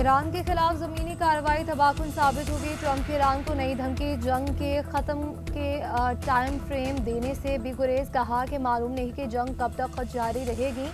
Iran के खिलाफ जमीनी कार्रवाई तबाहकुन साबित होगी। ट्रंप की ईरान को नई धमकी, जंग के खत्म के टाइम फ्रेम देने से भी गुरेज। कहा कि मालूम नहीं कि जंग कब तक जारी रहेगी।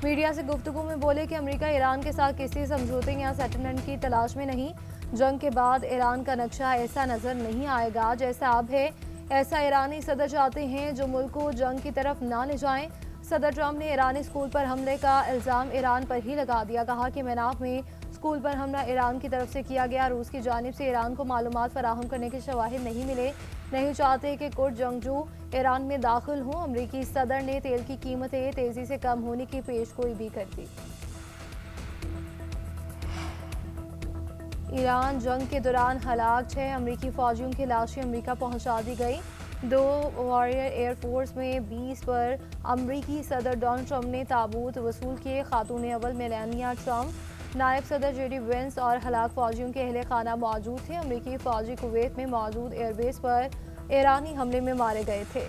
मीडिया से गुफ्तगू में बोले कि अमेरिका ईरान के साथ किसी समझौते या सेटलमेंट की तलाश में नहीं। जंग के बाद ईरान का नक्शा ऐसा नजर नहीं आएगा जैसा अब है। ऐसा ईरानी सदर चाहते हैं जो मुल्क को जंग की तरफ ना ले जाएं। सदर ट्रंप ने ईरानी स्कूल पर हमले का इल्जाम ईरान पर ही लगा दिया। कहा कि मेनाफ में स्कूल पर हमला ईरान की तरफ से किया गया। रूस की जानिब से ईरान को मालूमात फराहम करने के शवाहिद नहीं मिले। नहीं चाहते कि कुछ जंगजू ईरान में दाखिल हों। अमरीकी सदर ने तेल की कीमतें तेजी से कम होने की पेशगोई भी कर दी। ईरान जंग के दौरान हलाक 6 अमरीकी फौजियों की लाशें अमरीका पहुंचा दी गई। 2 वॉरियर एयरफोर्स में 20 पर अमरीकी सदर डोनाल्ड ट्रंप ने ताबूत वसूल किए। खातून अव्वल मेलानिया ट्रंप, नायब सदर जेडी वेंस और हलाक फौजियों के अहले खाना मौजूद थे। अमरीकी फौजी कुवैत में मौजूद एयरबेस पर ईरानी हमले में मारे गए थे।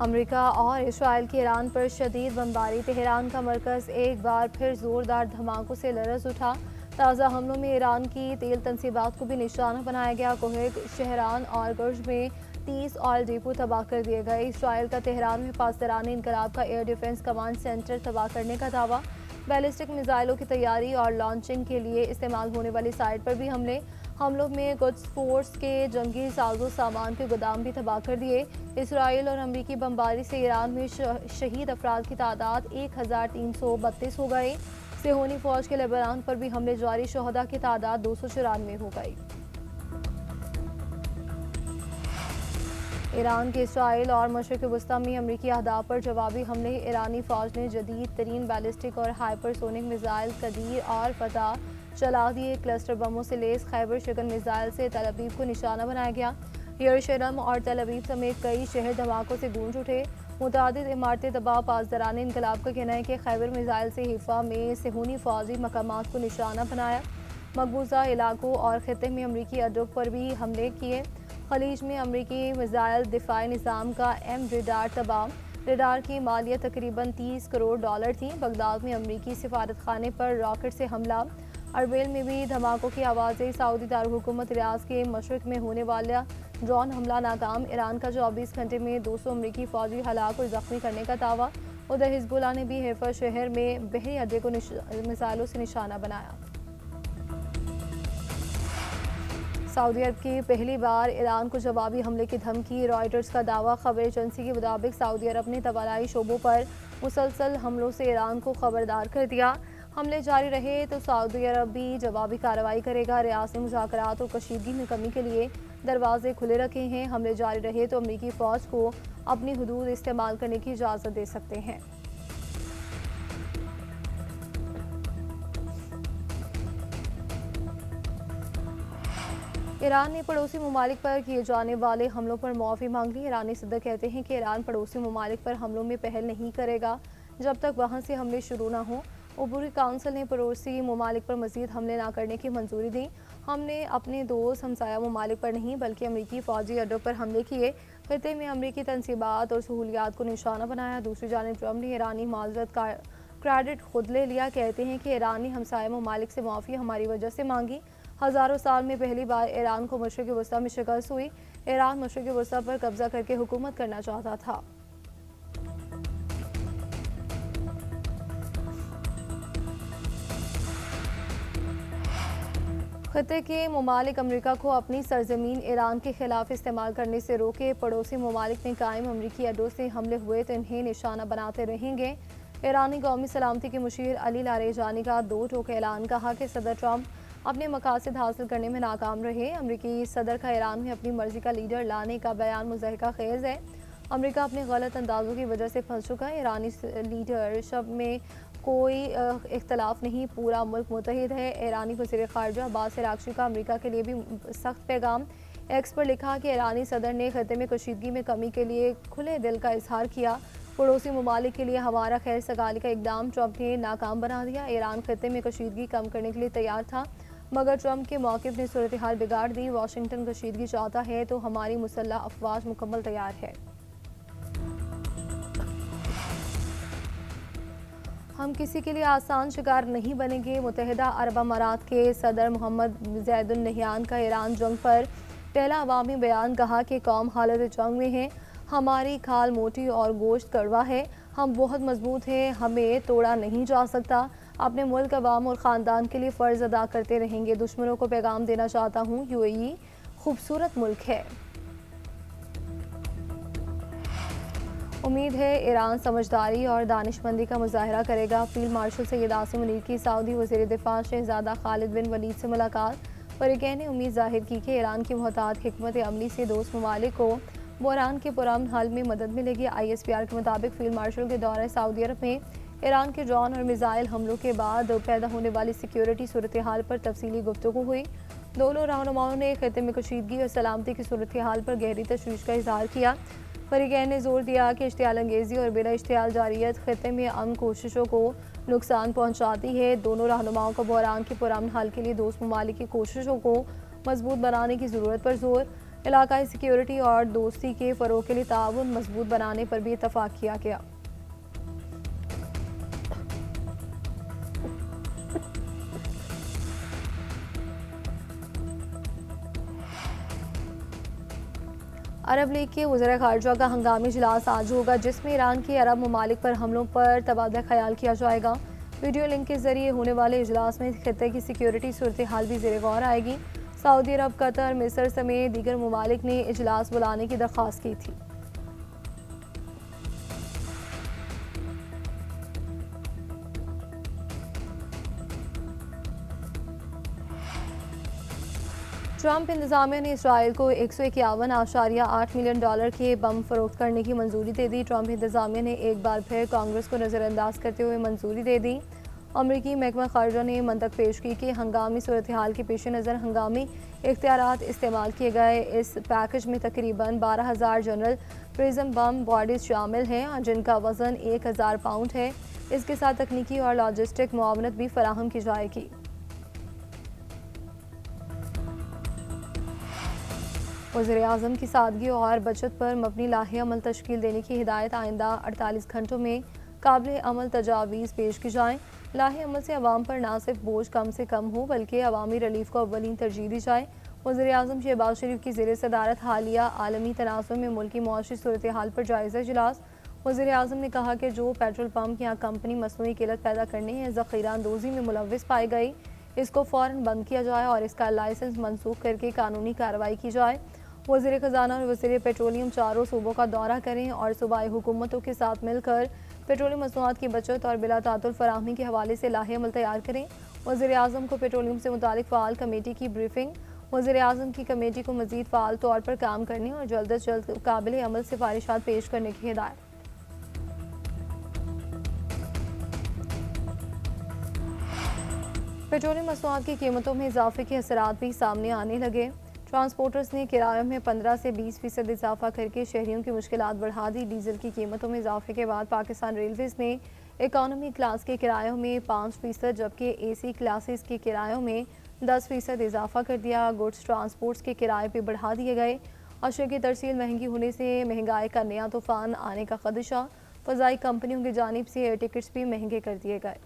अमेरिका और इसराइल की ईरान पर शदीद बमबारी। तेहरान का मरकज एक बार फिर जोरदार धमाकों से लरज़ उठा। ताज़ा हमलों में ईरान की तेल तनसीबात को भी निशाना बनाया गया। कोहेग, शहरान और गुर्ज में 30 ऑयल डिपो तबाह कर दिए गए। इसराइल का तेहरान में पासदारान इनकलाब का एयर डिफेंस कमांड सेंटर तबाह करने का दावा। बैलिस्टिक मिसाइलों की तैयारी और लॉन्चिंग के लिए इस्तेमाल होने वाली साइट पर भी हमलों में कुछ फोर्स के जंगी साजो सामान के गोदाम भी तबाह कर दिए। इसराइल और अमरीकी बमबारी से ईरान में शहीद अफराद की तादाद 1332 हो गई। सेहोनी फौज के लेबनान पर भी हमले जारी। शोहदा की तादाद 294 हो गई। ईरान के इसराइल और मशरिक़ वस्ता में अमरीकी अहदाफ पर जवाबी हमले। ईरानी फौज ने जदीद तरीन बैलिस्टिक और हाइपरसोनिक मिसाइल कदीर और फतह चला दिए। क्लस्टर बमों से लेस खैबर शिकन मिसाइल से तल अवीव को निशाना बनाया गया। यरूशलेम और तल अवीव समेत कई शहर धमाकों से गूंज उठे। मुतादिद इमारतें तबाह। पासदारान इनकलाब का कहना है कि खैबर मिसाइल से हिफा में सेहूनी फौजी मकामात को निशाना बनाया। मकबूजा इलाकों और खिते में अमरीकी अड्डों पर भी हमले किए। खलीज में अमरीकी मिसाइल दिफाई निज़ाम का एम रेडार तबाह। रेडार की मालियत तकरीबन $30 करोड़ थी। बगदाद में अमरीकी सिफारत खाने पर रॉकेट से हमला। अरबेल में भी धमाकों की आवाज़ें। सऊदी दारकूमत रियाज के मशरिक में होने वाला ड्रोन हमला नाकाम। ईरान का 24 घंटे में 200 अमरीकी फौजी हलाक और जख्मी करने का दावा। उधर हिजबुल्लाह ने भी हैफा शहर में बहरी अड्डे को मिसाइलों से निशाना बनाया। सऊदी अरब की पहली बार ईरान को जवाबी हमले की धमकी। रॉयटर्स का दावा। खबर एजेंसी के मुताबिक सऊदी अरब ने तबालाई शोबों पर मुसलसल हमलों से ईरान को खबरदार कर दिया। हमले जारी रहे तो सऊदी अरब भी जवाबी कार्रवाई करेगा। रियासती मुज़ाकरात और कशीदगी में कमी के लिए दरवाजे खुले रखे हैं। हमले जारी रहे तो अमरीकी फ़ौज को अपनी हुदूद इस्तेमाल करने की इजाज़त दे सकते हैं। ईरान ने पड़ोसी ममालिक पर किए जाने वाले हमलों पर मुआफ़ी मांग ली। ईरानी सदर कहते हैं कि ईरान पड़ोसी ममालिक पर हमलों में पहल नहीं करेगा जब तक वहाँ से हमले शुरू न हों। उबूरी काउंसिल ने पड़ोसी ममालिक पर मज़ीद हमले न करने की मंजूरी दी। हमने अपने दोस्त हमसाया ममालिक पर नहीं बल्कि अमरीकी फ़ौजी अड्डों पर हमले किए। खिते में अमरीकी तनसीबात और सहूलियात को निशाना बनाया। दूसरी जानिब ट्रंप ने ईरानी माजरत का क्रेडिट खुद ले लिया। कहते हैं कि ईरान ने हमसाया ममालिक से माफ़ी हमारी वजह से मांगी। हज़ारों साल में पहली बार ईरान को मशरिक़ वस्ता में शिकस्त हुई। ईरान मशरिक़ वस्ता पर कब्जा करके हुकूमत करना चाहता था। खिते के ममालिक अमरीका को अपनी सरजमीन ईरान के खिलाफ इस्तेमाल करने से रोके। पड़ोसी ममालिक में कायम अमरीकी अड्डों से हमले हुए तो इन्हें निशाना बनाते रहेंगे। ईरानी कौमी सलामती के मुशीर अली लारेजानी का 2 टोक ऐलान। कहा कि सदर ट्रंप अपने मकासद हासिल करने में नाकाम रहे। अमरीकी सदर का ईरान में अपनी मर्जी का लीडर लाने का बयान मुज़हिका खेज़ है। अमरीका अपने गलत अंदाजों की वजह से फंस चुका है। ईरानी लीडरशिप में कोई इख्तलाफ नहीं, पूरा मुल्क मुत्तहिद है। ईरानी वज़ीर ख़ारजा अब्बास अराग़ची का अमरीका के लिए भी सख्त पैगाम। एक्स पर लिखा कि ईरानी सदर ने खिते में कशीदगी में कमी के लिए खुले दिल का इजहार किया। पड़ोसी ममालिक के लिए हमारा खैर सगाली का इकदाम ट्रंप ने नाकाम बना दिया। ईरान खिते में कशीदगी कम करने के लिए तैयार था मगर ट्रंप के मौक़िफ़ ने सूरत हाल बिगाड़ दी। वाशिंगटन कशीदगी चाहता है तो हमारी मुसल्लह अफवाज मुकम्मल तैयार है। हम किसी के लिए आसान शिकार नहीं बनेंगे। मुत्तहिदा अरब अमारात के सदर मोहम्मद ज़ैद अल नहयान का ईरान जंग पर पहला अवामी बयान। कहा कि कौम हालत जंग में है, हमारी खाल मोटी और गोश्त कड़वा है, हम बहुत मजबूत हैं, हमें तोड़ा नहीं जा सकता। अपने मुल्क, अवाम और ख़ानदान के लिए फ़र्ज़ अदा करते रहेंगे। दुश्मनों को पैगाम देना चाहता हूँ, यूएई खूबसूरत मुल्क है। उम्मीद है ईरान समझदारी और दानिशमंदी का मुजाहरा करेगा। फील्ड मार्शल सैयद आसिम मुनीर की सऊदी वज़ीर दिफा शहजादा खालिद बिन वलीद से मुलाकात। फरीक़ैन ने उम्मीद जाहिर की कि ईरान की मुहतात हिकमत अमली से दोस्त ममालिक को बहरान के पुरअमन हल में मदद मिलेगी। ISPR के मुताबिक फील्ड मार्शल के दौरे सऊदी अरब में ईरान के ड्रोन और मिसाइल हमलों के बाद पैदा होने वाली सिक्योरिटी सूरत हाल पर तफसीली गुफ्तगू हुई। दोनों रहनुमाओं ने खित्ते में कशीदगी और सलामती की सूरत हाल पर गहरी तशवीश का इजहार किया। फरीक़ैन ने जोर दिया कि इश्तियाल अंगेज़ी और बिला इश्तियाल जारियत खित्ते में अमन कोशिशों को नुकसान पहुँचाती है। दोनों रहनुमाओं को बहरान के पुरअमन हल के लिए दोस्त ममालिक की कोशिशों को मजबूत बनाने की ज़रूरत पर जोर, इलाकाई सिक्योरिटी और दोस्ती के फ़रोग़ के लिए ताउन मजबूत बनाने पर भी इत्तफ़ाक़ किया गया। अरब लीग के वज़ीर ख़ारजा का हंगामी इजलास आज होगा, जिसमें ईरान के अरब ममालिक पर हमलों पर तबादला ख्याल किया जाएगा। वीडियो लिंक के जरिए होने वाले इजलास में खित्ते की सिक्योरिटी सूरत हाल भी ज़ेर गौर आएगी। सऊदी अरब, कतर, मिस्र समेत दीगर ममालिक ने इजलास बुलाने की दरख्वास्त की थी। ट्रंप इंतजामिया ने इसराइल को $151.8 मिलियन के बम फरोख्त करने की मंजूरी दे दी। ट्रंप इंतजामिया ने एक बार फिर कांग्रेस को नज़रअंदाज करते हुए मंजूरी दे दी। अमरीकी महकमा खारजा ने मंतक पेश की कि हंगामी सूरत हाल के पेश नज़र हंगामी इख्तियारात इस्तेमाल किए गए। इस पैकेज में तकरीबन 12,000 जनरल प्रिज्म बम बॉडीज शामिल हैं, जिनका वजन 1,000 पाउंड है। इसके साथ तकनीकी और लॉजिस्टिक मुआवनत भी फराहम की जाएगी। वज़ीर-ए-आज़म की सादगी और बचत पर मबनी लाहे अमल तश्कील देने की हिदायत। आइंदा 48 घंटों में काबिल अमल तजावीज़ पेश की जाएँ। लाहे अमल से अवाम पर ना सिर्फ बोझ कम से कम हो, बल्कि अवामी रिलीफ को अव्वलीन तरजीह दी जाए। वज़ीर-ए-आज़म शहबाज शरीफ की ज़ेर सदारत हालिया आलमी तनाज़ुर में मुल्की मआशी सूरत हाल पर जायज़ा इजलास। वज़ीर-ए-आज़म ने कहा कि जो पेट्रोल पम्प या कंपनी मसनूई किल्लत पैदा करने या ज़ख़ीरा अंदोज़ी में मुलव्विस पाई गई, इसको फ़ौरन बंद किया जाए और इसका लाइसेंस मनसूख करके कानूनी कार्रवाई की जाए। वज़ीर ख़जाना और वज़ीर पेट्रोलियम चारों सूबों का दौरा करें और सूबाई हुकूमतों के साथ मिलकर पेट्रोलियम मसनूआत की बचत और बिला तातुल फराहमी के हवाले से लाहे अमल तैयार करें। वज़ीर-ए-आज़म को पेट्रोलियम से मुतालिक फ़ाल कमेटी की ब्रीफिंग। वज़ीर-ए-आज़म की कमेटी को मज़ीद फ़ाल तौर पर काम करने और जल्द अज जल्द काबिल अमल सिफारिशात पेश करने की हिदायत। पेट्रोलियम मसनूआत की कीमतों में इजाफे के असरात भी सामने आने लगे। ट्रांसपोर्टर्स ने किरायों में 15 से 20% इजाफा करके शहरियों की मुश्किलात बढ़ा दी। डीजल की कीमतों में इजाफे के बाद पाकिस्तान रेलवेज़ ने इकॉनमी क्लास के किरायों में 5%, जबकि AC क्लासेस के किरायों में 10% इजाफा कर दिया। गुड्स ट्रांसपोर्ट्स के किराए भी बढ़ा दिए गए। अशया की तरसील महंगी होने से महंगाई का नया तूफान आने का खदशा। फ़ज़ाई कंपनियों की जानिब से एयर टिकट्स भी महंगे कर दिए गए।